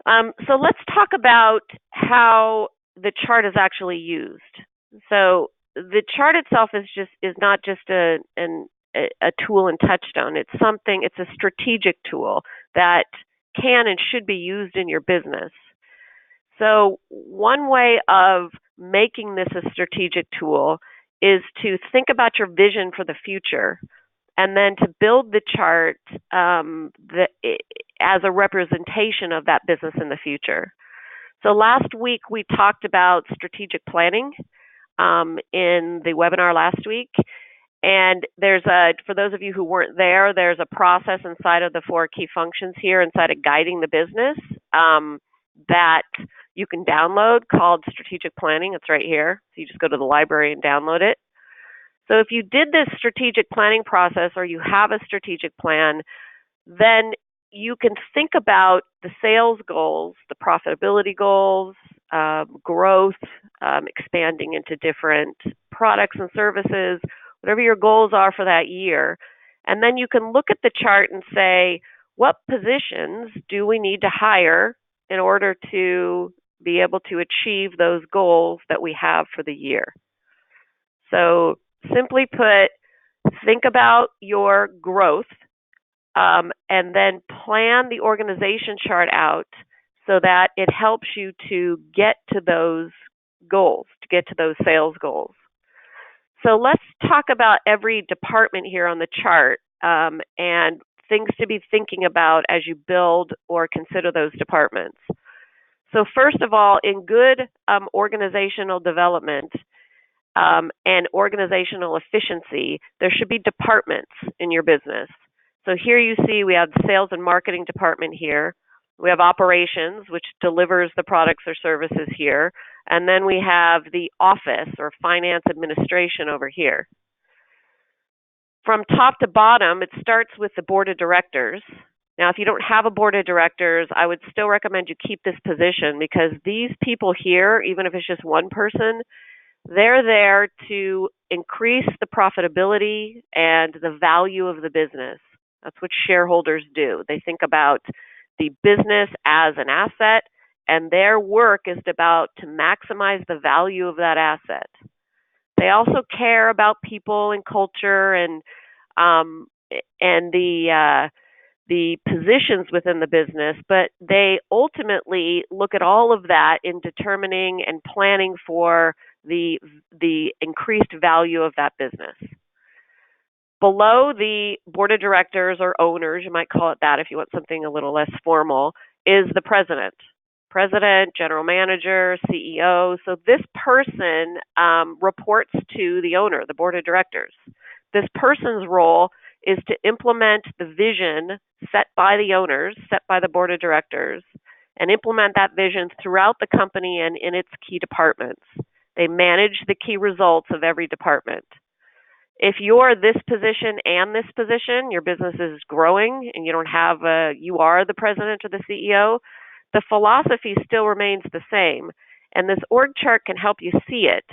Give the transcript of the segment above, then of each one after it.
So let's talk about how the chart is actually used. So the chart itself is not just a tool in TouchStone. It's a strategic tool that can and should be used in your business. So one way of making this a strategic tool is to think about your vision for the future, and then to build the chart as a representation of that business in the future. So last week we talked about strategic planning in the webinar last week. And for those of you who weren't there, there's a process inside of the 4 key functions here inside of guiding the business that you can download called strategic planning. It's right here. So you just go to the library and download it. So if you did this strategic planning process, or you have a strategic plan, then you can think about the sales goals, the profitability goals, growth, expanding into different products and services, whatever your goals are for that year. And then you can look at the chart and say, what positions do we need to hire in order to be able to achieve those goals that we have for the year? So simply put, think about your growth and then plan the organization chart out so that it helps you to get to those goals, to get to those sales goals. So let's talk about every department here on the chart and things to be thinking about as you build or consider those departments. So first of all, in good organizational development and organizational efficiency, there should be departments in your business. So here you see we have the sales and marketing department here. We have operations, which delivers the products or services here. And then we have the office or finance administration over here. From top to bottom, it starts with the board of directors. Now, if you don't have a board of directors, I would still recommend you keep this position, because these people here, even if it's just one person, they're there to increase the profitability and the value of the business. That's what shareholders do. They think about the business as an asset, and their work is about to maximize the value of that asset. They also care about people and culture and the positions within the business, but they ultimately look at all of that in determining and planning for the increased value of that business. Below the board of directors or owners, you might call it that if you want something a little less formal, is the president. President, general manager, CEO. So this person reports to the owner, the board of directors. This person's role is to implement the vision set by the owners, set by the board of directors, and implement that vision throughout the company and in its key departments. They manage the key results of every department. If you're this position and this position, your business is growing and you are the president or the CEO, the philosophy still remains the same. And this org chart can help you see it.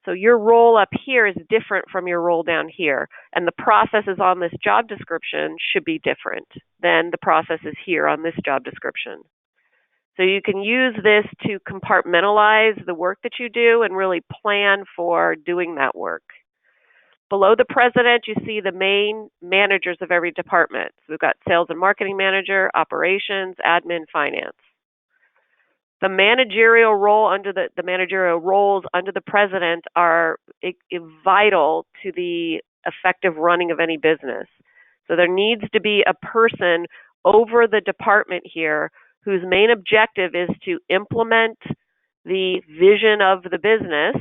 So your role up here is different from your role down here. And the processes on this job description should be different than the processes here on this job description. So you can use this to compartmentalize the work that you do and really plan for doing that work. Below the president, you see the main managers of every department. So we've got sales and marketing manager, operations, admin, finance. The managerial roles under the president are vital to the effective running of any business. So there needs to be a person over the department here whose main objective is to implement the vision of the business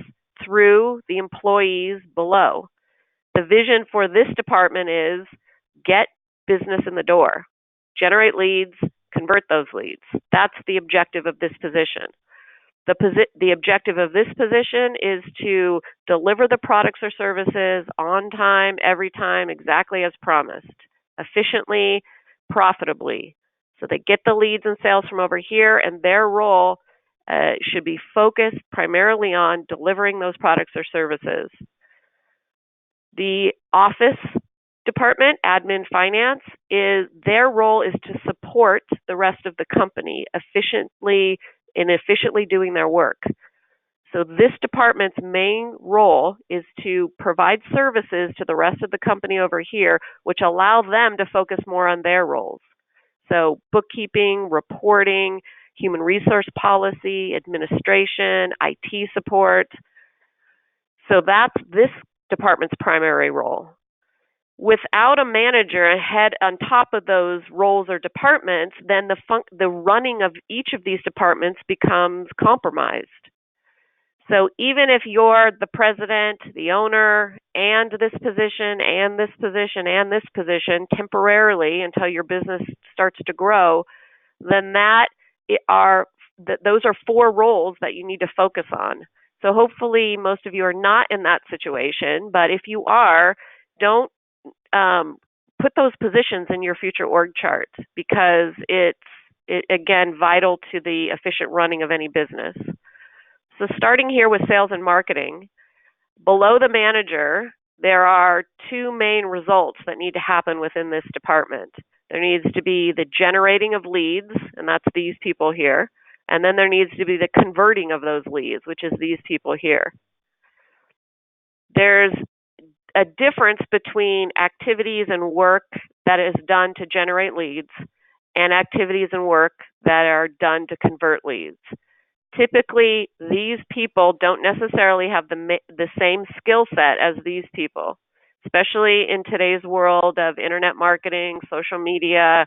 through the employees below. The vision for this department is get business in the door, generate leads, convert those leads. That's the objective of this position. The objective of this position is to deliver the products or services on time, every time, exactly as promised, efficiently, profitably. So they get the leads and sales from over here, and their role should be focused primarily on delivering those products or services. The office department, admin finance, is their role is to support the rest of the company efficiently doing their work. So this department's main role is to provide services to the rest of the company over here, which allow them to focus more on their roles. So bookkeeping, reporting, human resource policy, administration, IT support. So that's this department's primary role. Without a manager and head on top of those roles or departments, then the running of each of these departments becomes compromised. So even if you're the president, the owner, and this position, and this position, and this position temporarily until your business starts to grow, then those are 4 roles that you need to focus on. So hopefully most of you are not in that situation, but if you are, don't put those positions in your future org chart, because it's again vital to the efficient running of any business. So starting here with sales and marketing, below the manager, there are 2 main results that need to happen within this department. There needs to be the generating of leads, and that's these people here. And then there needs to be the converting of those leads, which is these people here. There's a difference between activities and work that is done to generate leads and activities and work that are done to convert leads. Typically, these people don't necessarily have the same skill set as these people, especially in today's world of internet marketing, social media.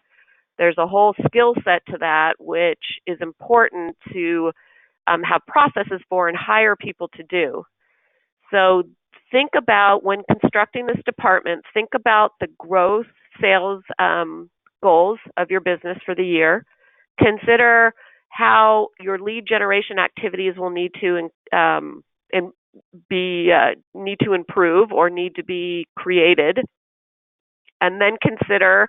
There's a whole skill set to that, which is important to have processes for and hire people to do. So think about, when constructing this department, think about the growth sales goals of your business for the year. Consider how your lead generation activities will need to improve or need to be created, and then consider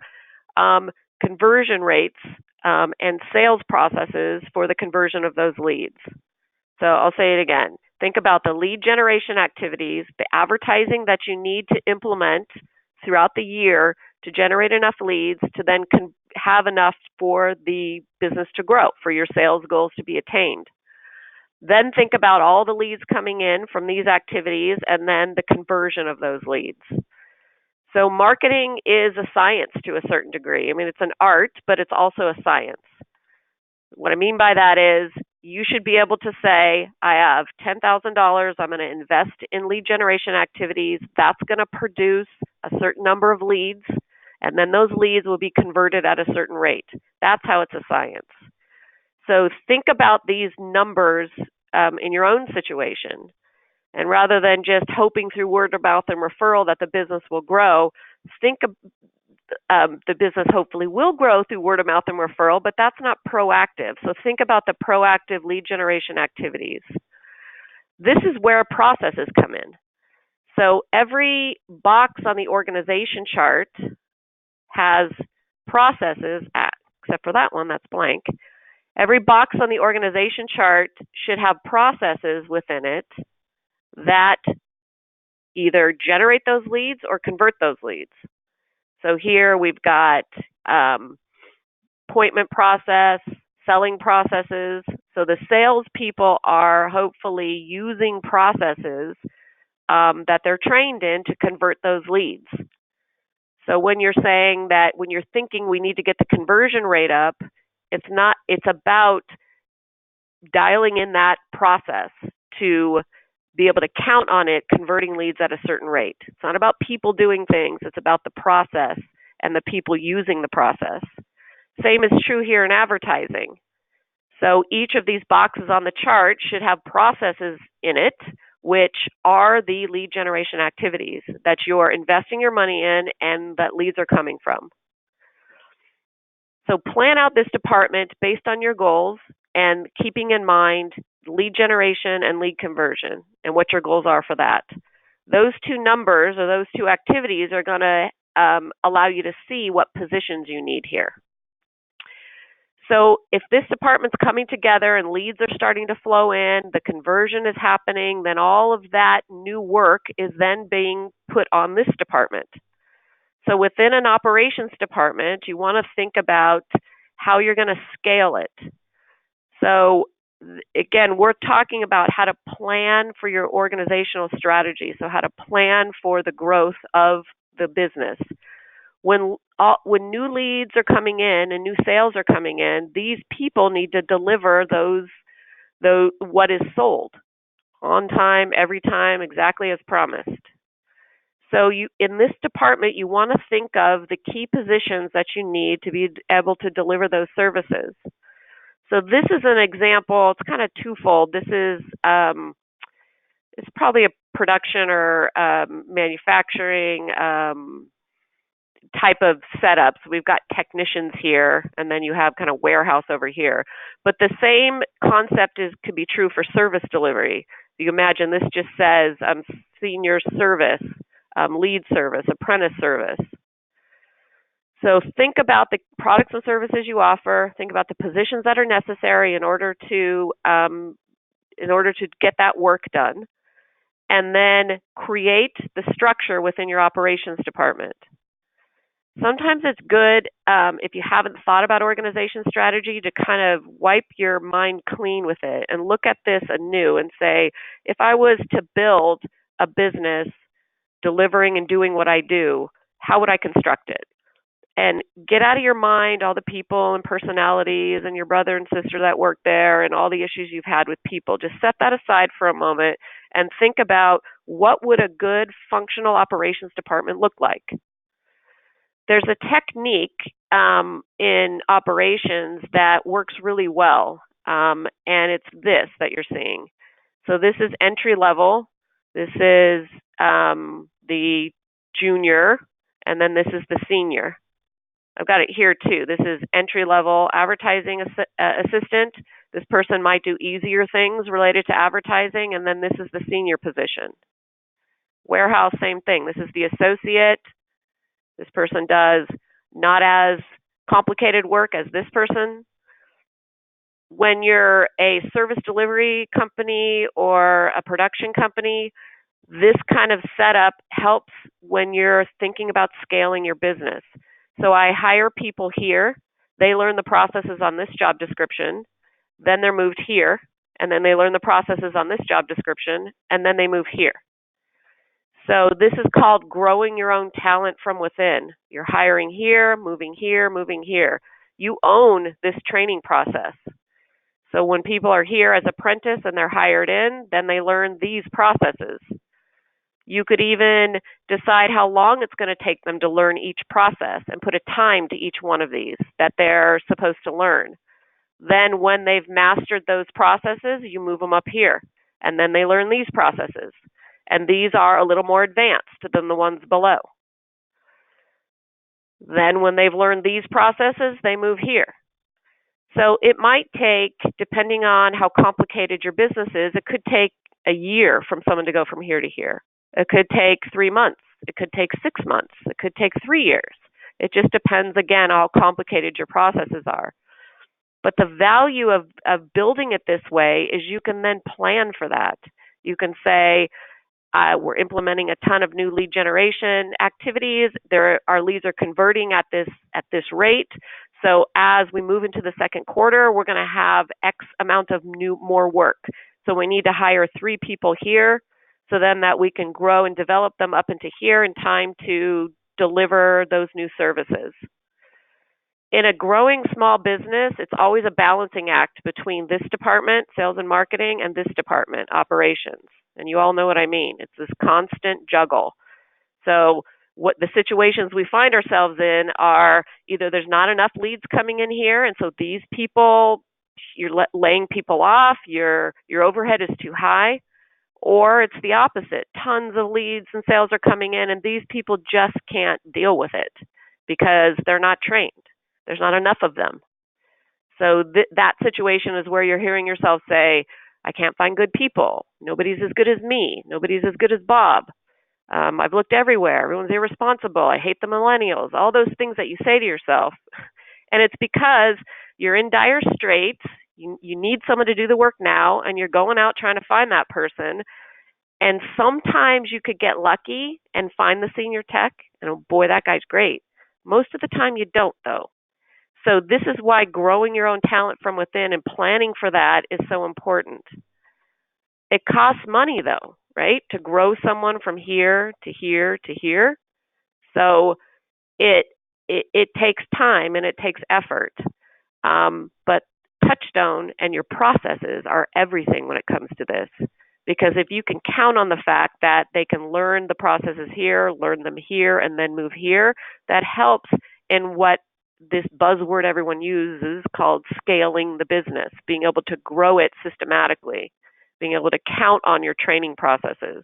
conversion rates and sales processes for the conversion of those leads. So I'll say it again. Think about the lead generation activities, the advertising that you need to implement throughout the year to generate enough leads to then have enough for the business to grow, for your sales goals to be attained. Then think about all the leads coming in from these activities and then the conversion of those leads. So marketing is a science to a certain degree. I mean, it's an art, but it's also a science. What I mean by that is you should be able to say, I have $10,000, I'm going to invest in lead generation activities. That's going to produce a certain number of leads, and then those leads will be converted at a certain rate. That's how it's a science. So think about these numbers in your own situation. And rather than just hoping through word of mouth and referral that the business will grow, think the business hopefully will grow through word of mouth and referral, but that's not proactive. So think about the proactive lead generation activities. This is where processes come in. So every box on the organization chart has processes, except for that one, that's blank. Every box on the organization chart should have processes within it that either generate those leads or convert those leads. So here we've got appointment process, selling processes. So the salespeople are hopefully using processes that they're trained in to convert those leads. So when you're saying that, when you're thinking we need to get the conversion rate up, it's about dialing in that process to be able to count on it converting leads at a certain rate. It's not about people doing things, it's about the process and the people using the process. Same is true here in advertising. So each of these boxes on the chart should have processes in it, which are the lead generation activities that you're investing your money in and that leads are coming from. So plan out this department based on your goals and keeping in mind lead generation and lead conversion and what your goals are for that. Those 2 numbers or those 2 activities are going to allow you to see what positions you need here. So if this department's coming together and leads are starting to flow in, the conversion is happening, then all of that new work is then being put on this department. So within an operations department, you want to think about how you're going to scale it. So again, we're talking about how to plan for your organizational strategy. So how to plan for the growth of the business. When new leads are coming in and new sales are coming in, these people need to deliver what is sold on time, every time, exactly as promised. So in this department, you want to think of the key positions that you need to be able to deliver those services. So this is an example. It's kind of twofold. This is it's probably a production or manufacturing type of setup. So we've got technicians here, and then you have kind of warehouse over here. But the same concept could be true for service delivery. You imagine this just says senior service, lead service, apprentice service. So think about the products and services you offer. Think about the positions that are necessary in order to get that work done, and then create the structure within your operations department. Sometimes it's good if you haven't thought about organization strategy to kind of wipe your mind clean with it and look at this anew and say, if I was to build a business delivering and doing what I do, how would I construct it? And get out of your mind all the people and personalities and your brother and sister that work there and all the issues you've had with people. Just set that aside for a moment and think about what would a good functional operations department look like. There's a technique in operations that works really well, and it's this that you're seeing. So this is entry level. This is the junior, and then this is the senior. I've got it here too. This is entry level advertising assistant. This person might do easier things related to advertising, and then this is the senior position. Warehouse, same thing. This is the associate. This person does not as complicated work as this person. When you're a service delivery company or a production company, this kind of setup helps when you're thinking about scaling your business. So I hire people here. They learn the processes on this job description. Then they're moved here. And then they learn the processes on this job description. And then they move here. So this is called growing your own talent from within. You're hiring here, moving here, moving here. You own this training process. So when people are here as apprentice and they're hired in, then they learn these processes. You could even decide how long it's going to take them to learn each process and put a time to each one of these that they're supposed to learn. Then when they've mastered those processes, you move them up here, and then they learn these processes. And these are a little more advanced than the ones below. Then when they've learned these processes, they move here. So it might take, depending on how complicated your business is, it could take a year from someone to go from here to here. It could take 3 months. It could take 6 months. It could take 3 years. It just depends, again, how complicated your processes are. But the value of building it this way is you can then plan for that. You can say, we're implementing a ton of new lead generation activities. Our leads are converting at this rate. So as we move into the second quarter, we're going to have X amount of more work. So we need to hire 3 people here, so then that we can grow and develop them up into here in time to deliver those new services. In a growing small business, it's always a balancing act between this department, sales and marketing, and this department, operations. And you all know what I mean. It's this constant juggle. So what the situations we find ourselves in are either there's not enough leads coming in here, and so these people, you're laying people off, your overhead is too high, or it's the opposite. Tons of leads and sales are coming in, and these people just can't deal with it because they're not trained. There's not enough of them. So that situation is where you're hearing yourself say, I can't find good people. Nobody's as good as me. Nobody's as good as Bob. I've looked everywhere. Everyone's irresponsible. I hate the millennials. All those things that you say to yourself. And it's because you're in dire straits. You need someone to do the work now, and you're going out trying to find that person. And sometimes you could get lucky and find the senior tech, and oh boy, that guy's great. Most of the time you don't, though. So this is why growing your own talent from within and planning for that is so important. It costs money, though, right, to grow someone from here to here to here. So it takes time and it takes effort. But TouchStone and your processes are everything when it comes to this. Because if you can count on the fact that they can learn the processes here, learn them here, and then move here, that helps in what this buzzword everyone uses called scaling the business, being able to grow it systematically, being able to count on your training processes.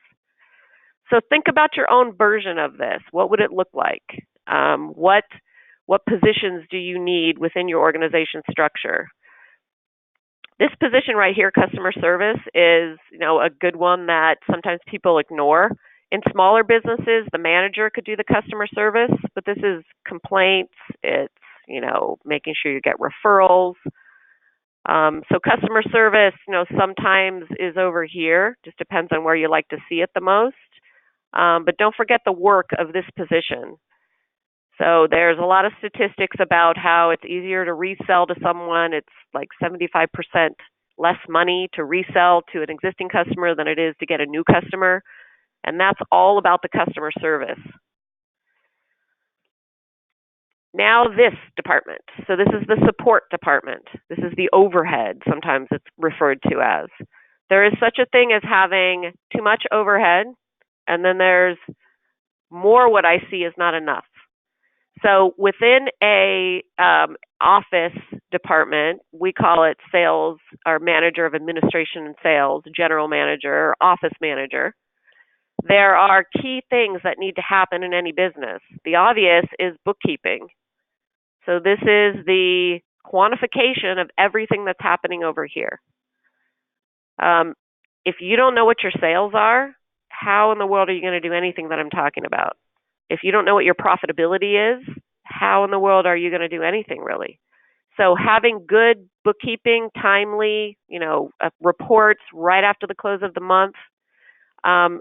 So think about your own version of this. What would it look like? What positions do you need within your organization structure? This position right here, customer service, is a good one that sometimes people ignore. In smaller businesses, the manager could do the customer service, but this is complaints. It's making sure you get referrals. So customer service, sometimes is over here. Just depends on where you like to see it the most. But don't forget the work of this position. So there's a lot of statistics about how it's easier to resell to someone. It's like 75% less money to resell to an existing customer than it is to get a new customer. And that's all about the customer service. Now this department. So this is the support department. This is the overhead, sometimes it's referred to as. There is such a thing as having too much overhead, and then there's more what I see is not enough. So within a office department, we call it sales or manager of administration and sales, general manager, or office manager. There are key things that need to happen in any business. The obvious is bookkeeping. So this is the quantification of everything that's happening over here. If you don't know what your sales are, how in the world are you going to do anything that I'm talking about? If you don't know what your profitability is, how in the world are you going to do anything really? So having good bookkeeping, timely, reports right after the close of the month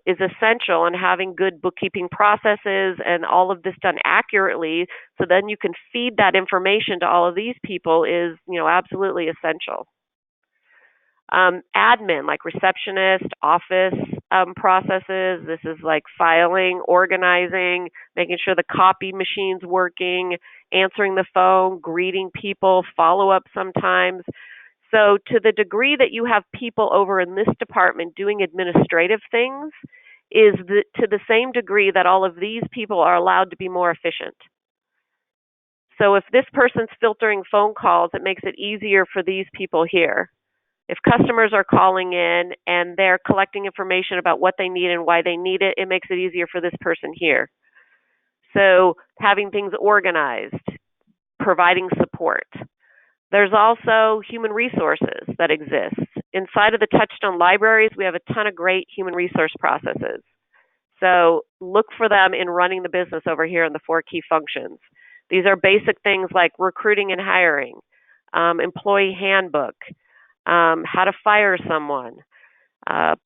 is essential, and having good bookkeeping processes and all of this done accurately so then you can feed that information to all of these people is, absolutely essential. Admin, like receptionist, office processes. This is like filing, organizing, making sure the copy machine's working, answering the phone, greeting people, follow-up sometimes. So to the degree that you have people over in this department doing administrative things is to the same degree that all of these people are allowed to be more efficient. So if this person's filtering phone calls, it makes it easier for these people here. If customers are calling in and they're collecting information about what they need and why they need it, it makes it easier for this person here. So having things organized, providing support. There's also human resources that exist. Inside of the TouchStone libraries, we have a ton of great human resource processes. So look for them in running the business over here in the 4 key functions. These are basic things like recruiting and hiring, employee handbook, how to fire someone,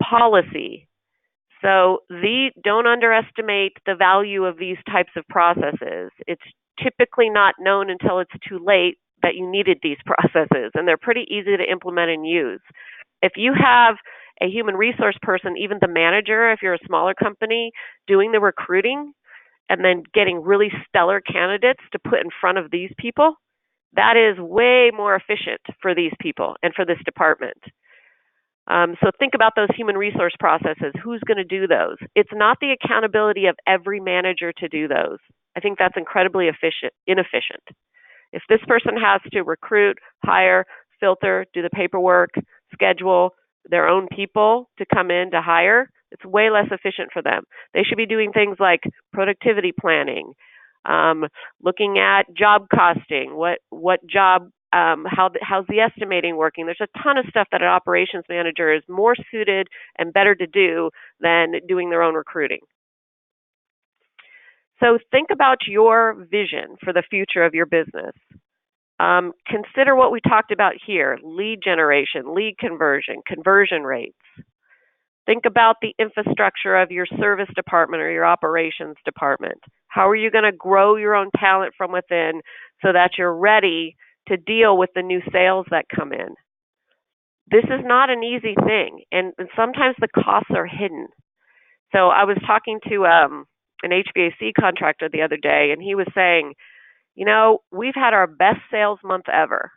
policy. So don't underestimate the value of these types of processes. It's typically not known until it's too late that you needed these processes, and they're pretty easy to implement and use. If you have a human resource person, even the manager, if you're a smaller company, doing the recruiting and then getting really stellar candidates to put in front of these people, that is way more efficient for these people and for this department. So think about those human resource processes. Who's going to do those? It's not the accountability of every manager to do those. I think that's incredibly inefficient. If this person has to recruit, hire, filter, do the paperwork, schedule their own people to come in to hire, it's way less efficient for them. They should be doing things like productivity planning, looking at job costing, what job, how's the estimating working. There's a ton of stuff that an operations manager is more suited and better to do than doing their own recruiting. So think about your vision for the future of your business. Consider what we talked about here: lead generation, lead conversion, conversion rates. Think about the infrastructure of your service department or your operations department. How are you going to grow your own talent from within so that you're ready to deal with the new sales that come in? This is not an easy thing, and sometimes the costs are hidden. So I was talking to an HVAC contractor the other day, and he was saying, we've had our best sales month ever,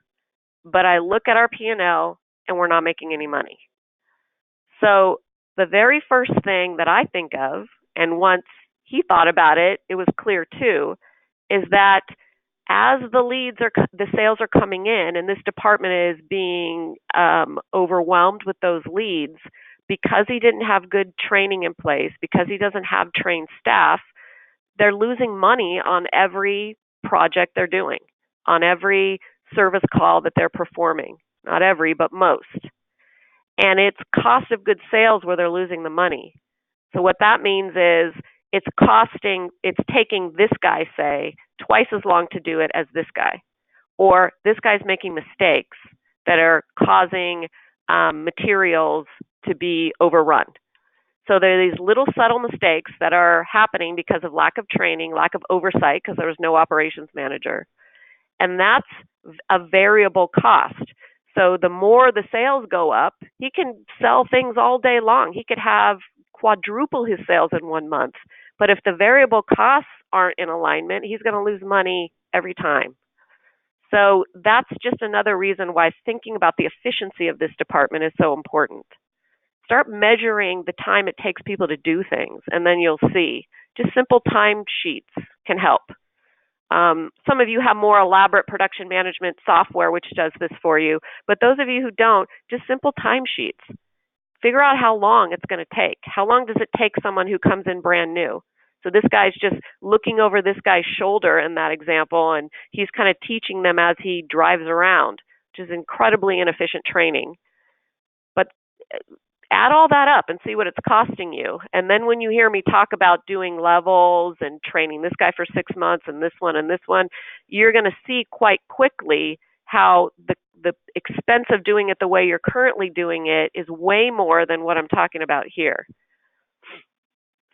but I look at our P&L and we're not making any money. So the very first thing that I think of, and once he thought about it, it was clear too, is that as the sales are coming in, and this department is being overwhelmed with those leads, because he didn't have good training in place, because he doesn't have trained staff, they're losing money on every project they're doing, on every service call that they're performing. Not every, but most. And it's cost of goods sales where they're losing the money. So what that means is it's taking this guy, say, twice as long to do it as this guy. Or this guy's making mistakes that are causing materials to be overrun. So there are these little subtle mistakes that are happening because of lack of training, lack of oversight, because there was no operations manager. And that's a variable cost. So the more the sales go up, he can sell things all day long. He could have quadruple his sales in 1 month. But if the variable costs aren't in alignment, he's going to lose money every time. So that's just another reason why thinking about the efficiency of this department is so important. Start measuring the time it takes people to do things, and then you'll see. Just simple time sheets can help. Some of you have more elaborate production management software which does this for you, but those of you who don't, just simple timesheets. Figure out how long it's going to take. How long does it take someone who comes in brand new? So this guy's just looking over this guy's shoulder in that example, and he's kind of teaching them as he drives around, which is incredibly inefficient training. But add all that up and see what it's costing you. And then when you hear me talk about doing levels and training this guy for 6 months and this one, you're going to see quite quickly how the expense of doing it the way you're currently doing it is way more than what I'm talking about here.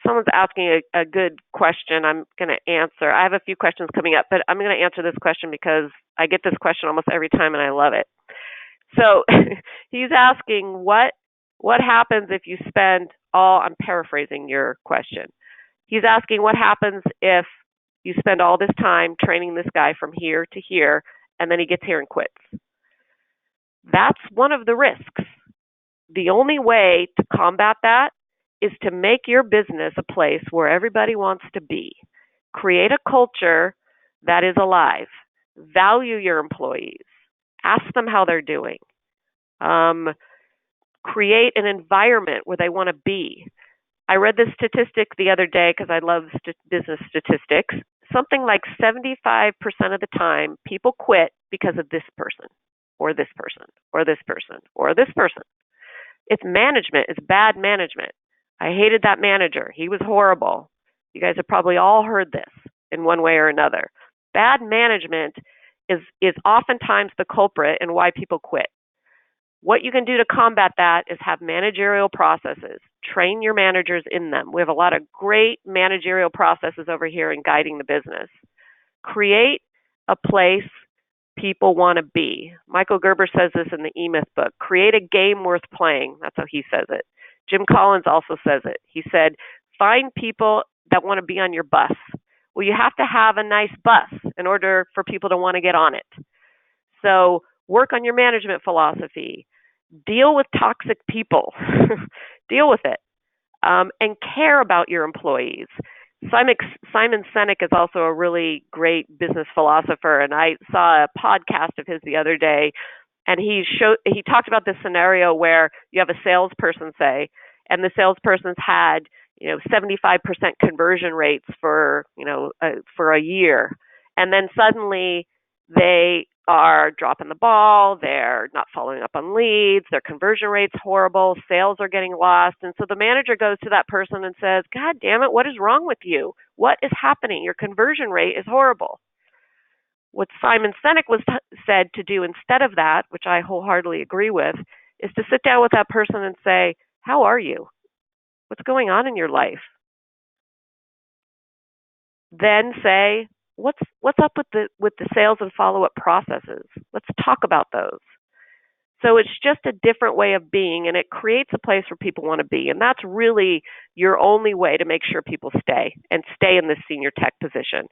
Someone's asking a good question I'm going to answer. I have a few questions coming up, but I'm going to answer this question because I get this question almost every time and I love it. So he's asking what happens if you spend I'm paraphrasing your question. He's asking what happens if you spend all this time training this guy from here to here, and then he gets here and quits. That's one of the risks. The only way to combat that is to make your business a place where everybody wants to be. Create a culture that is alive. Value your employees. Ask them how they're doing. Create an environment where they want to be. I read this statistic the other day because I love business statistics. Something like 75% of the time, people quit because of this person, or this person, or this person, or this person. It's management. It's bad management. I hated that manager. He was horrible. You guys have probably all heard this in one way or another. Bad management is oftentimes the culprit in why people quit. What you can do to combat that is have managerial processes. Train your managers in them. We have a lot of great managerial processes over here in guiding the business. Create a place people want to be. Michael Gerber says this in the E-Myth book. Create a game worth playing. That's how he says it. Jim Collins also says it. He said, find people that want to be on your bus. Well, you have to have a nice bus in order for people to want to get on it. So work on your management philosophy. Deal with toxic people. Deal with it. And care about your employees. Simon Sinek is also a really great business philosopher, and I saw a podcast of his the other day, and he talked about this scenario where you have a salesperson, say, and the salesperson's had 75% conversion rates for a year, and then suddenly they are dropping the ball, they're not following up on leads, their conversion rate's horrible, sales are getting lost. And so the manager goes to that person and says, God damn it, what is wrong with you? What is happening? Your conversion rate is horrible. What Simon Sinek said to do instead of that, which I wholeheartedly agree with, is to sit down with that person and say, how are you? What's going on in your life? Then say, what's up with the sales and follow-up processes? Let's talk about those. So it's just a different way of being, and it creates a place where people want to be. And that's really your only way to make sure people stay in this senior tech position.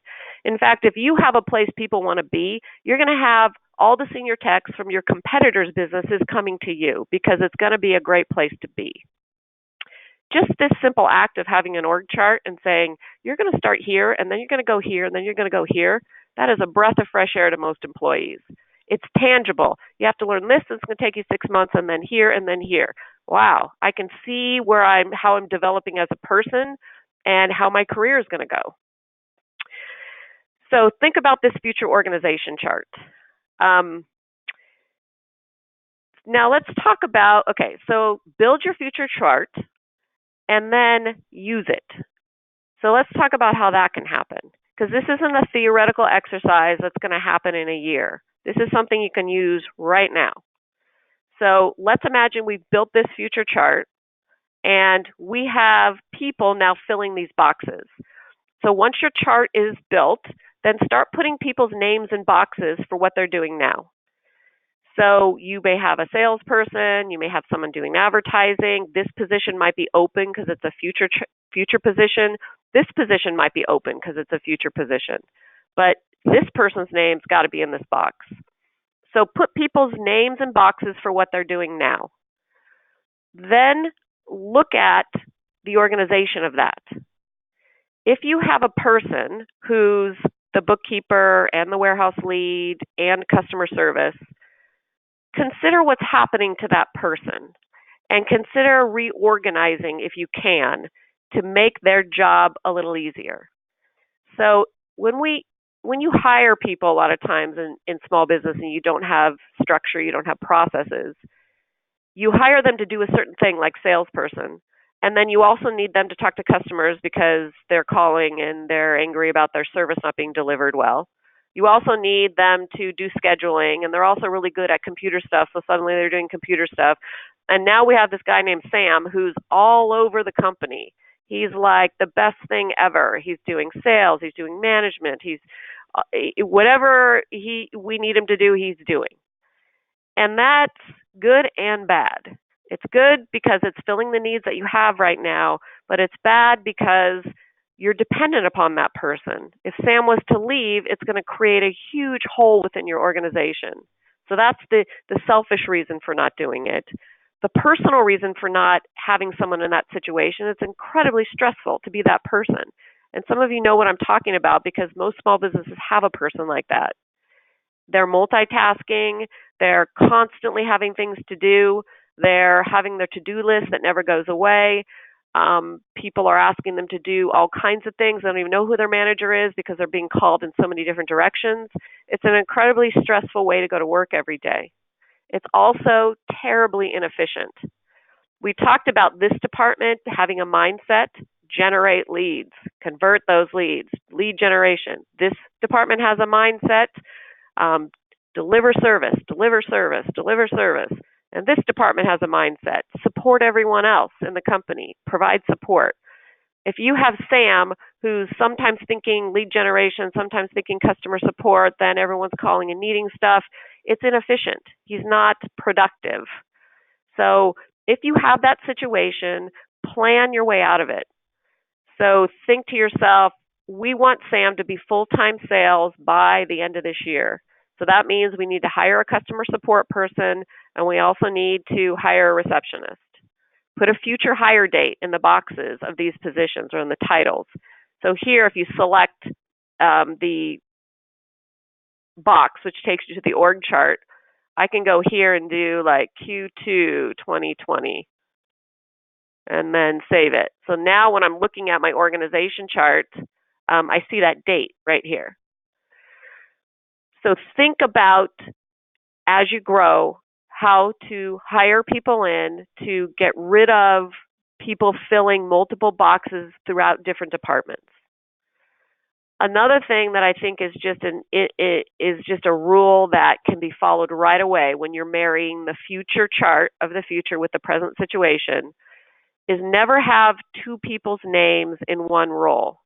In fact, if you have a place people want to be, you're going to have all the senior techs from your competitors' businesses coming to you because it's going to be a great place to be. Just this simple act of having an org chart and saying, you're going to start here, and then you're going to go here, and then you're going to go here, that is a breath of fresh air to most employees. It's tangible. You have to learn this. It's going to take you 6 months, and then here, and then here. Wow, I can see how I'm developing as a person and how my career is going to go. So think about this future organization chart. Now let's talk about, so build your future chart and then use it. So let's talk about how that can happen, because this isn't a theoretical exercise that's going to happen in a year. This is something you can use right now. So let's imagine we've built this future chart and we have people now filling these boxes. So once your chart is built, then start putting people's names in boxes for what they're doing now. So you may have a salesperson, you may have someone doing advertising. This position might be open because it's a future position. This position might be open because it's a future position. But this person's name's got to be in this box. So put people's names in boxes for what they're doing now. Then look at the organization of that. If you have a person who's the bookkeeper and the warehouse lead and customer service, consider what's happening to that person and consider reorganizing, if you can, to make their job a little easier. So when you hire people a lot of times in small business and you don't have structure, you don't have processes, you hire them to do a certain thing like salesperson, and then you also need them to talk to customers because they're calling and they're angry about their service not being delivered well. You also need them to do scheduling, and they're also really good at computer stuff, so suddenly they're doing computer stuff. And now we have this guy named Sam who's all over the company. He's like the best thing ever. He's doing sales, he's doing management, he's whatever we need him to do, he's doing. And that's good and bad. It's good because it's filling the needs that you have right now, but it's bad because you're dependent upon that person. If Sam was to leave, it's going to create a huge hole within your organization. So that's the selfish reason for not doing it. The personal reason for not having someone in that situation, it's incredibly stressful to be that person. And some of you know what I'm talking about because most small businesses have a person like that. They're multitasking. They're constantly having things to do. They're having their to-do list that never goes away. People are asking them to do all kinds of things. They don't even know who their manager is because they're being called in so many different directions. It's an incredibly stressful way to go to work every day. It's also terribly inefficient. We talked about this department having a mindset, generate leads, convert those leads, lead generation. This department has a mindset, deliver service, deliver service, deliver service. And this department has a mindset, support everyone else in the company, provide support. If you have Sam, who's sometimes thinking lead generation, sometimes thinking customer support, then everyone's calling and needing stuff, it's inefficient. He's not productive. So if you have that situation, plan your way out of it. So think to yourself, we want Sam to be full-time sales by the end of this year. So that means we need to hire a customer support person, and we also need to hire a receptionist. Put a future hire date in the boxes of these positions or in the titles. So here, if you select the box, which takes you to the org chart, I can go here and do like Q2 2020 and then save it. So now when I'm looking at my organization chart, I see that date right here. So think about, as you grow, how to hire people in to get rid of people filling multiple boxes throughout different departments. Another thing that I think is just a rule that can be followed right away when you're marrying the future chart of the future with the present situation is never have two people's names in one role.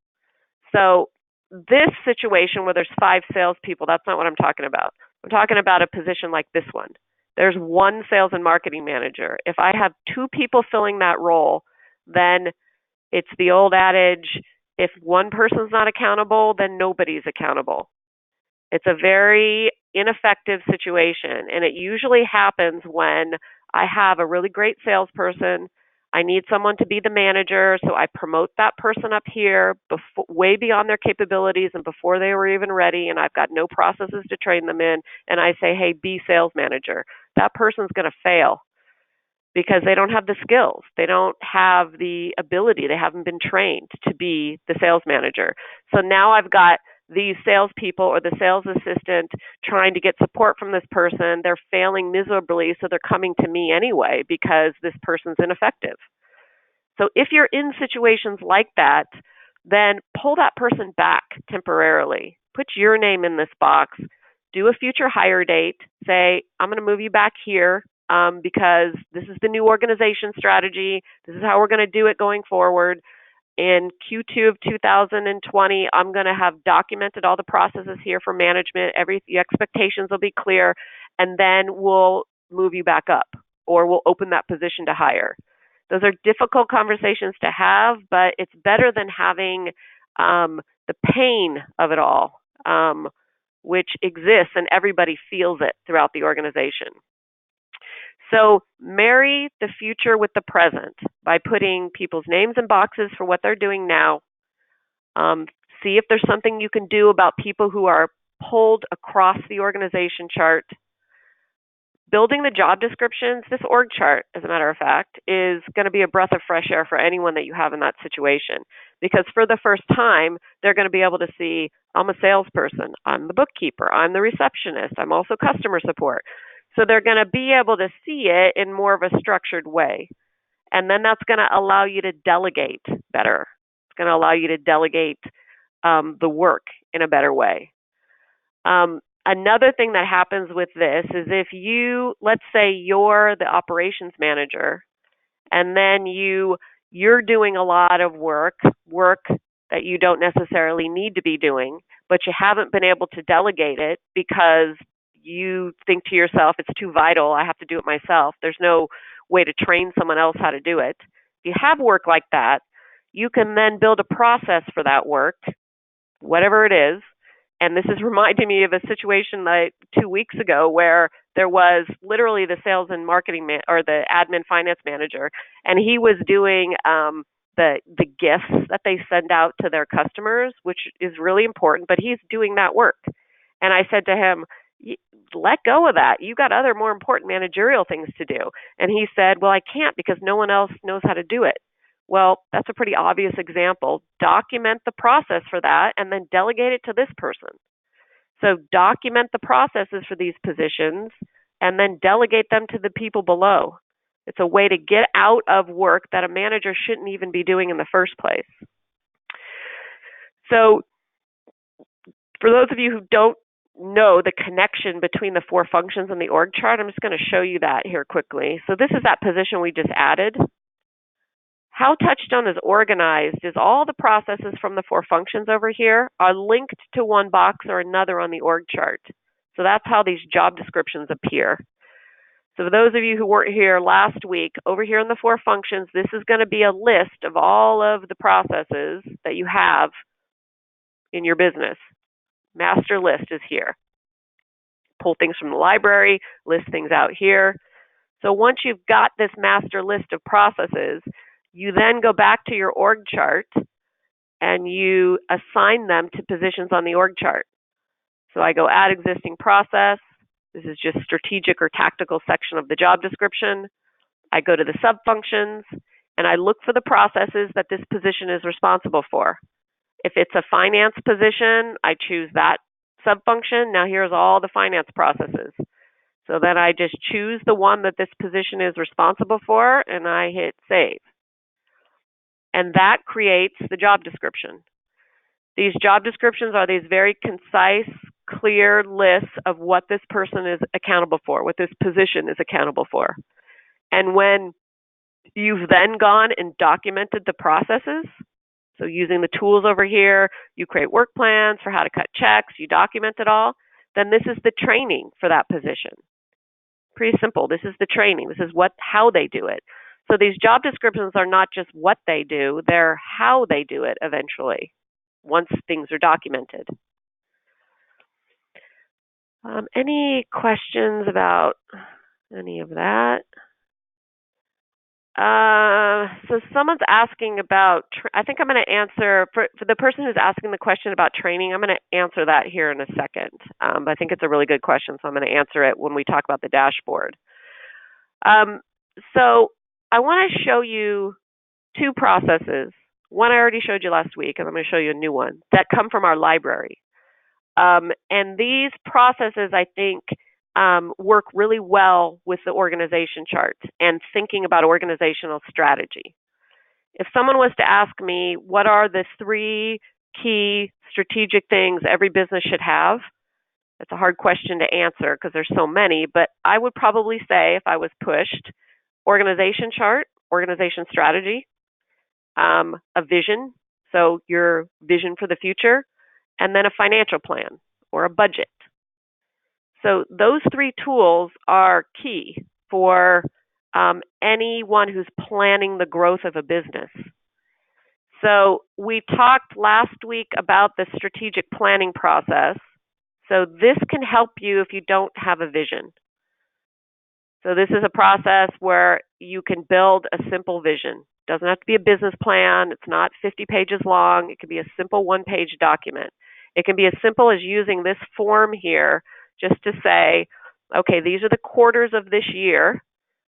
So this situation where there's 5 salespeople, that's not what I'm talking about. I'm talking about a position like this one. There's one sales and marketing manager. If I have 2 people filling that role, then it's the old adage, if one person's not accountable, then nobody's accountable. It's a very ineffective situation, and it usually happens when I have a really great salesperson. I need someone to be the manager, so I promote that person up here way beyond their capabilities and before they were even ready, and I've got no processes to train them in, and I say, hey, be sales manager. That person's going to fail because they don't have the skills. They don't have the ability. They haven't been trained to be the sales manager. So now I've got these salespeople or the sales assistant trying to get support from this person. They're failing miserably, so they're coming to me anyway because this person's ineffective. So if you're in situations like that, then pull that person back temporarily. Put your name in this box. Do a future hire date. Say, I'm going to move you back here because this is the new organization strategy. This is how we're going to do it going forward. In Q2 of 2020, I'm going to have documented all the processes here for management. The expectations will be clear, and then we'll move you back up, or we'll open that position to hire. Those are difficult conversations to have, but it's better than having the pain of it all, which exists, and everybody feels it throughout the organization. So marry the future with the present by putting people's names in boxes for what they're doing now. See if there's something you can do about people who are pulled across the organization chart. Building the job descriptions, this org chart, as a matter of fact, is going to be a breath of fresh air for anyone that you have in that situation. Because for the first time, they're going to be able to see, I'm a salesperson, I'm the bookkeeper, I'm the receptionist, I'm also customer support. So they're going to be able to see it in more of a structured way. And then that's going to allow you to delegate better. It's going to allow you to delegate the work in a better way. Another thing that happens with this is if you, let's say you're the operations manager, and then you're doing a lot of work that you don't necessarily need to be doing, but you haven't been able to delegate it because you think to yourself, it's too vital, I have to do it myself. There's no way to train someone else how to do it. If you have work like that, you can then build a process for that work, whatever it is. And this is reminding me of a situation like 2 weeks ago where there was literally the sales and marketing or the admin finance manager, and he was doing the gifts that they send out to their customers, which is really important, but he's doing that work. And I said to him, let go of that. You got other more important managerial things to do. And he said, well, I can't because no one else knows how to do it. Well, that's a pretty obvious example. Document the process for that and then delegate it to this person. So document the processes for these positions and then delegate them to the people below. It's a way to get out of work that a manager shouldn't even be doing in the first place. So for those of you who don't know the connection between the 4 functions in the org chart, I'm just going to show you that here quickly. So this is that position we just added. How TouchStone is organized is all the processes from the 4 functions over here are linked to one box or another on the org chart. So that's how these job descriptions appear. So for those of you who weren't here last week, over here in the 4 functions, this is going to be a list of all of the processes that you have in your business. Master list is here. Pull things from the library, list things out here. So once you've got this master list of processes, you then go back to your org chart and you assign them to positions on the org chart. So I go add existing process. This is just strategic or tactical section of the job description. I go to the sub-functions and I look for the processes that this position is responsible for. If it's a finance position, I choose that sub-function. Now here's all the finance processes. So then I just choose the one that this position is responsible for and I hit save. And that creates the job description. These job descriptions are these very concise, clear lists of what this person is accountable for, what this position is accountable for. And when You've then gone and documented the processes. So using the tools over here, you create work plans for how to cut checks, you document it all. Then this is the training for that position. Pretty simple. This is the training. This is how they do it. So these job descriptions are not just what they do, they're how they do it eventually, once things are documented. Any questions about any of that? So someone's asking about, I think I'm going to answer, for the person who's asking the question about training, I'm going to answer that here in a second. But I think it's a really good question, so I'm going to answer it when we talk about the dashboard. So I want to show you two processes. One I already showed you last week, and I'm going to show you a new one, that come from our library. And these processes, I think, work really well with the organization chart and thinking about organizational strategy. If someone was to ask me, what are the 3 key strategic things every business should have? It's a hard question to answer because there's so many, but I would probably say, if I was pushed, organization chart, organization strategy, a vision, so your vision for the future, and then a financial plan or a budget. So those 3 tools are key for anyone who's planning the growth of a business. So we talked last week about the strategic planning process. So this can help you if you don't have a vision. So this is a process where you can build a simple vision. It doesn't have to be a business plan. It's not 50 pages long. It can be a simple 1-page document. It can be as simple as using this form here just to say, okay, these are the quarters of this year.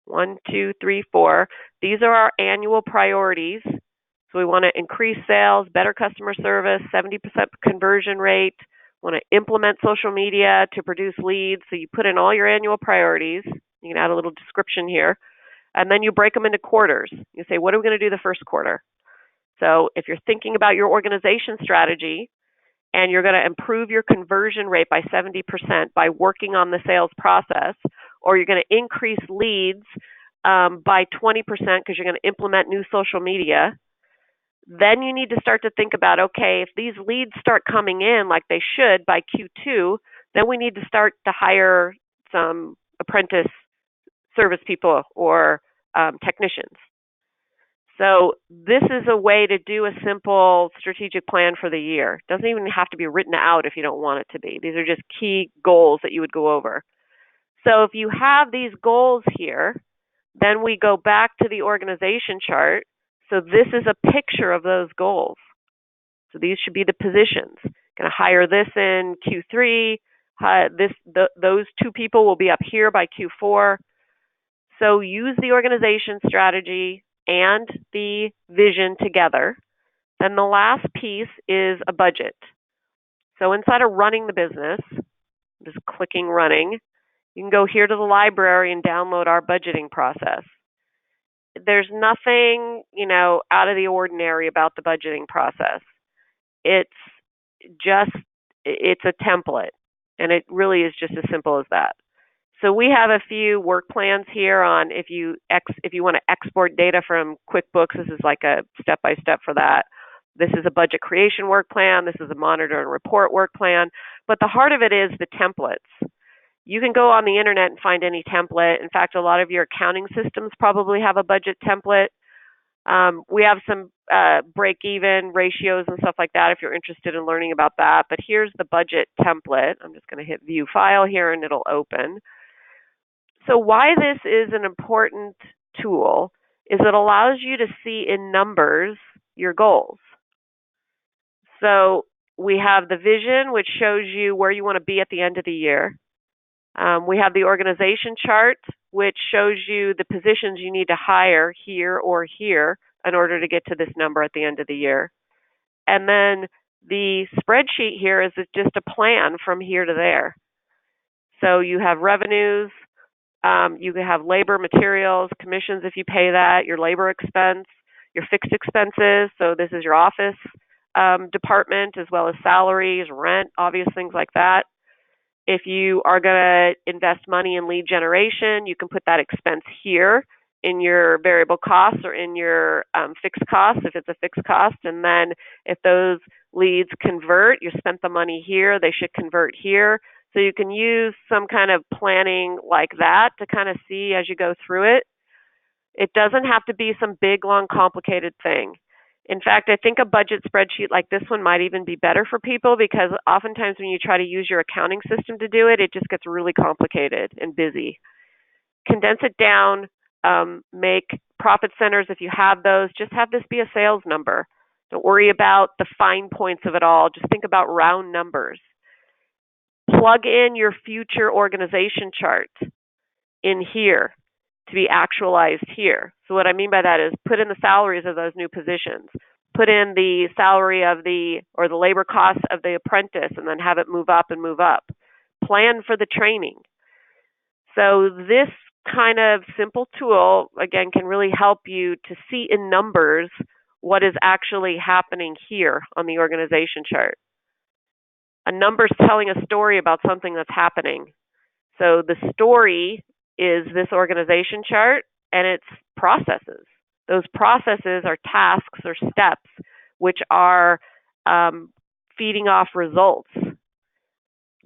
1, 2, 3, 4. These are our annual priorities. So we want to increase sales, better customer service, 70% conversion rate. We want to implement social media to produce leads. So you put in all your annual priorities. You can add a little description here. And then you break them into quarters. You say, what are we going to do the first quarter? So if you're thinking about your organization strategy and you're going to improve your conversion rate by 70% by working on the sales process, or you're going to increase leads by 20% because you're going to implement new social media, then you need to start to think about, okay, if these leads start coming in like they should by Q2, then we need to start to hire some apprentice service people or technicians. So this is a way to do a simple strategic plan for the year. It doesn't even have to be written out if you don't want it to be. These are just key goals that you would go over. So if you have these goals here, then we go back to the organization chart. So this is a picture of those goals. So these should be the positions. Going to hire this in Q3. Those 2 people will be up here by Q4. So use the organization strategy and the vision together. Then the last piece is a budget. So inside of running the business, just clicking running, you can go here to the library and download our budgeting process. There's nothing, out of the ordinary about the budgeting process. It's a template, and it really is just as simple as that. So we have a few work plans here on if you want to export data from QuickBooks. This is like a step-by-step for that. This is a budget creation work plan. This is a monitor and report work plan. But the heart of it is the templates. You can go on the internet and find any template. In fact, a lot of your accounting systems probably have a budget template. We have some break-even ratios and stuff like that if you're interested in learning about that. But here's the budget template. I'm just going to hit View File here, and it'll open. So why this is an important tool is it allows you to see in numbers your goals. So we have the vision, which shows you where you want to be at the end of the year. We have the organization chart, which shows you the positions you need to hire here or here in order to get to this number at the end of the year. And then the spreadsheet here is just a plan from here to there. So you have revenues, you can have labor, materials, commissions if you pay that, your labor expense, your fixed expenses. So this is your office department, as well as salaries, rent, obvious things like that. If you are going to invest money in lead generation, you can put that expense here in your variable costs or in your fixed costs if it's a fixed cost. And then if those leads convert, you spent the money here, they should convert here. So you can use some kind of planning like that to kind of see as you go through it. It doesn't have to be some big, long, complicated thing. In fact, I think a budget spreadsheet like this one might even be better for people because oftentimes when you try to use your accounting system to do it, it just gets really complicated and busy. Condense it down, make profit centers if you have those. Just have this be a sales number. Don't worry about the fine points of it all. Just think about round numbers. Plug in your future organization chart in here to be actualized here. So what I mean by that is put in the salaries of those new positions. Put in the salary of the labor costs of the apprentice and then have it move up and move up. Plan for the training. So this kind of simple tool, again, can really help you to see in numbers what is actually happening here on the organization chart. A number's telling a story about something that's happening. So the story is this organization chart and its processes. Those processes are tasks or steps which are feeding off results,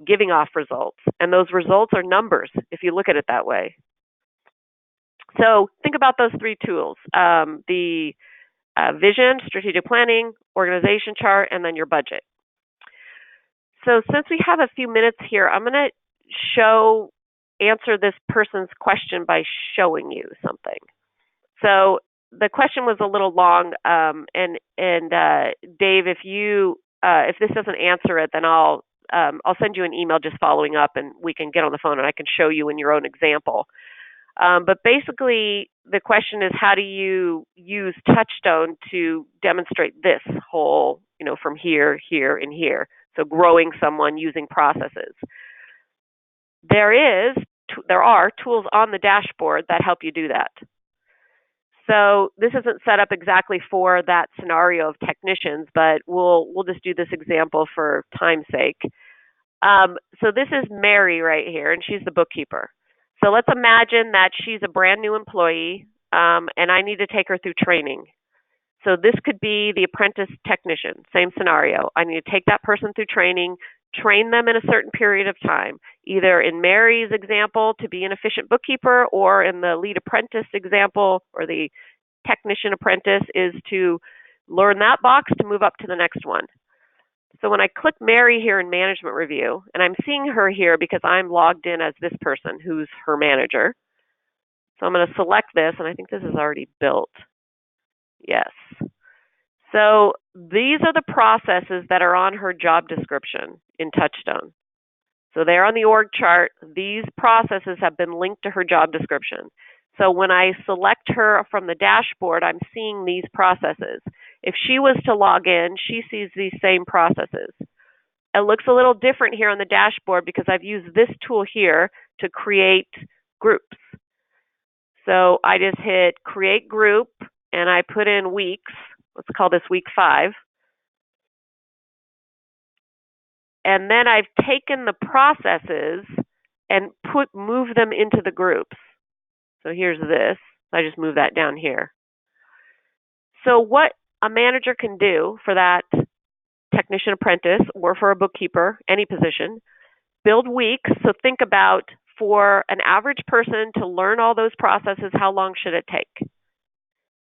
giving off results. And those results are numbers if you look at it that way. So think about those three tools, the vision, strategic planning, organization chart, and then your budget. So since we have a few minutes here, I'm going to answer this person's question by showing you something. So the question was a little long, and Dave, if this doesn't answer it, then I'll send you an email just following up, and we can get on the phone and I can show you in your own example. But basically, the question is, how do you use TouchStone to demonstrate this whole, from here, here, and here? So growing someone using processes. There are tools on the dashboard that help you do that. So this isn't set up exactly for that scenario of technicians, but we'll just do this example for time's sake. So this is Mary right here, and she's the bookkeeper. So let's imagine that she's a brand new employee, and I need to take her through training. So this could be the apprentice technician, same scenario. I need to take that person through training, train them in a certain period of time, either in Mary's example to be an efficient bookkeeper, or in the lead apprentice example or the technician apprentice is to learn that box to move up to the next one. So when I click Mary here in Management Review, and I'm seeing her here because I'm logged in as this person who's her manager. So I'm going to select this, and I think this is already built. Yes. So these are the processes that are on her job description in TouchStone. So they're on the org chart. These processes have been linked to her job description. So when I select her from the dashboard, I'm seeing these processes. If she was to log in, she sees these same processes. It looks a little different here on the dashboard because I've used this tool here to create groups. So I just hit Create Group, and I put in weeks. Let's call this week 5. And then I've taken the processes and move them into the groups. So here's this. I just move that down here. So what a manager can do for that technician apprentice or for a bookkeeper, any position, build weeks. So think about, for an average person to learn all those processes, how long should it take?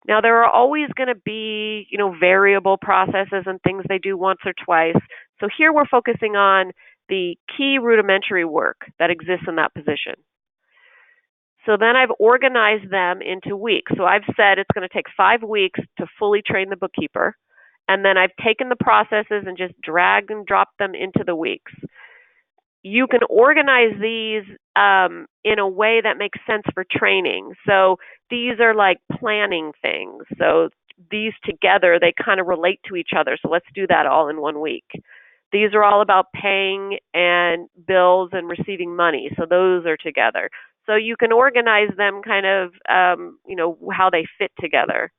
Now, there are always going to be, variable processes and things they do once or twice. So here we're focusing on the key rudimentary work that exists in that position. So then I've organized them into weeks. So I've said it's going to take 5 weeks to fully train the bookkeeper. And then I've taken the processes and just drag and drop them into the weeks. You can organize these in a way that makes sense for training. So these are like planning things. So these together, they kind of relate to each other. So let's do that all in 1 week. These are all about paying and bills and receiving money. So those are together. So you can organize them kind of, how they fit together.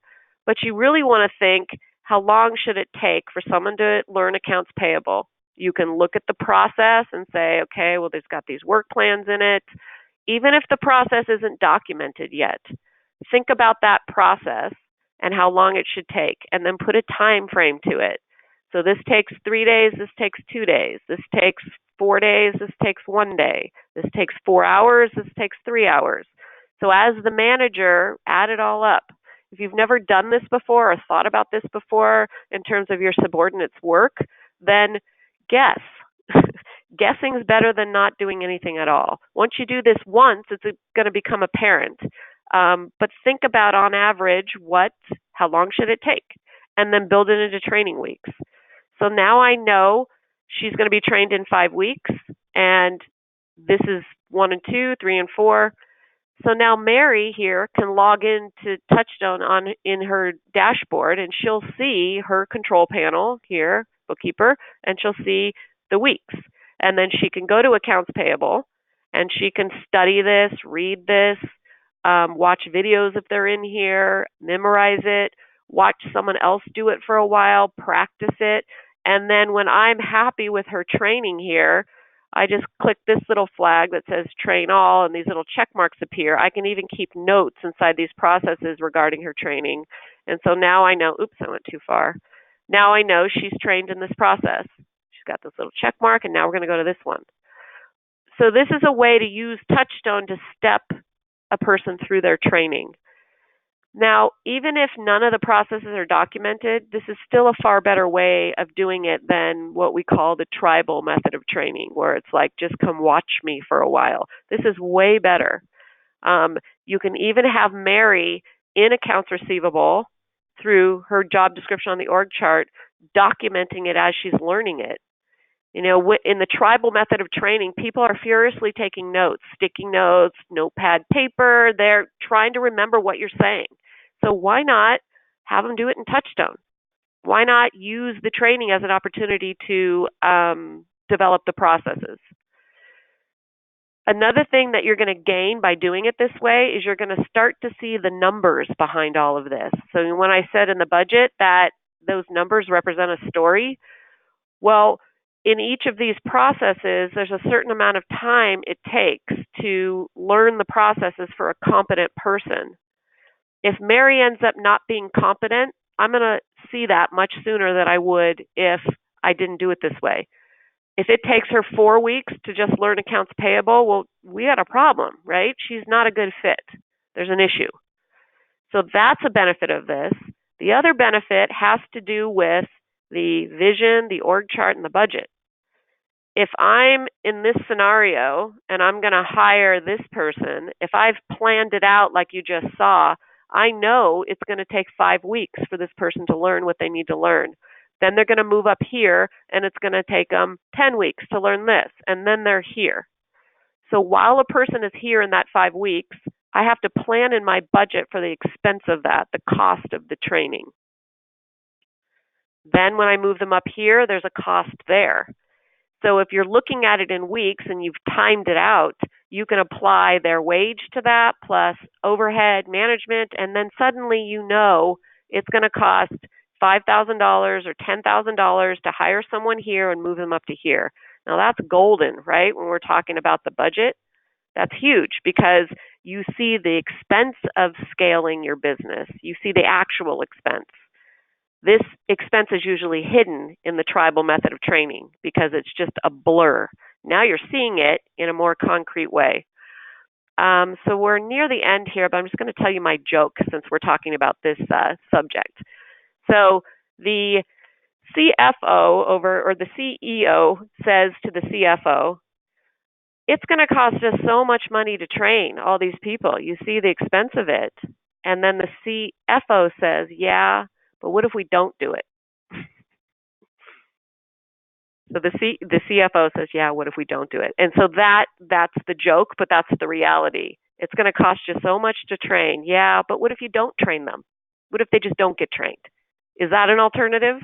But you really want to think, how long should it take for someone to learn accounts payable? You can look at the process and say, okay, well, there's got these work plans in it. Even if the process isn't documented yet, think about that process and how long it should take, and then put a time frame to it. So this takes 3 days, this takes 2 days, this takes 4 days, this takes 1 day, this takes 4 hours, this takes 3 hours. So as the manager, add it all up. If you've never done this before or thought about this before in terms of your subordinate's work, then guess. Guessing is better than not doing anything at all. Once you do this once, it's going to become apparent. But think about, on average, how long should it take? And then build it into training weeks. So now I know she's going to be trained in 5 weeks, and this is 1 and 2, 3 and 4. So now Mary here can log into TouchStone in her dashboard, and she'll see her control panel here, Bookkeeper, and she'll see the weeks. And then she can go to accounts payable, and she can study this, read this, watch videos if they're in here, memorize it, watch someone else do it for a while, practice it. And then when I'm happy with her training here, I just click this little flag that says train all, and these little check marks appear. I can even keep notes inside these processes regarding her training. And so now I know, oops, I went too far. Now I know she's trained in this process. She's got this little check mark, and now we're going to go to this one. So this is a way to use TouchStone to step a person through their training. Now, even if none of the processes are documented, this is still a far better way of doing it than what we call the tribal method of training, where it's like, just come watch me for a while. This is way better. You can even have Mary in accounts receivable through her job description on the org chart, documenting it as she's learning it. You know, in the tribal method of training, people are furiously taking notes, sticky notes, notepad paper. They're trying to remember what you're saying. So why not have them do it in TouchStone? Why not use the training as an opportunity to develop the processes? Another thing that you're going to gain by doing it this way is you're going to start to see the numbers behind all of this. So when I said in the budget that those numbers represent a story, well, in each of these processes, there's a certain amount of time it takes to learn the processes for a competent person. If Mary ends up not being competent, I'm going to see that much sooner than I would if I didn't do it this way. If it takes her 4 weeks to just learn accounts payable, well, we had a problem, right? She's not a good fit. There's an issue. So that's a benefit of this. The other benefit has to do with the vision, the org chart, and the budget. If I'm in this scenario and I'm going to hire this person, if I've planned it out like you just saw, I know it's going to take 5 weeks for this person to learn what they need to learn. Then they're going to move up here, and it's going to take them 10 weeks to learn this, and then they're here. So while a person is here in that 5 weeks, I have to plan in my budget for the expense of that, the cost of the training. Then when I move them up here, there's a cost there. So if you're looking at it in weeks and you've timed it out, you can apply their wage to that plus overhead management, and then suddenly you know it's going to cost $5,000 or $10,000 to hire someone here and move them up to here. Now that's golden, right? When we're talking about the budget, that's huge because you see the expense of scaling your business. You see the actual expense. This expense is usually hidden in the tribal method of training because it's just a blur. Now you're seeing it in a more concrete way. So we're near the end here, but I'm just going to tell you my joke since we're talking about this subject. So the CFO or the CEO says to the CFO, it's going to cost us so much money to train all these people. You see the expense of it. And then the CFO says, yeah, but what if we don't do it? So the CFO says, yeah, what if we don't do it? And so that's the joke, but that's the reality. It's going to cost you so much to train. Yeah, but what if you don't train them? What if they just don't get trained? Is that an alternative?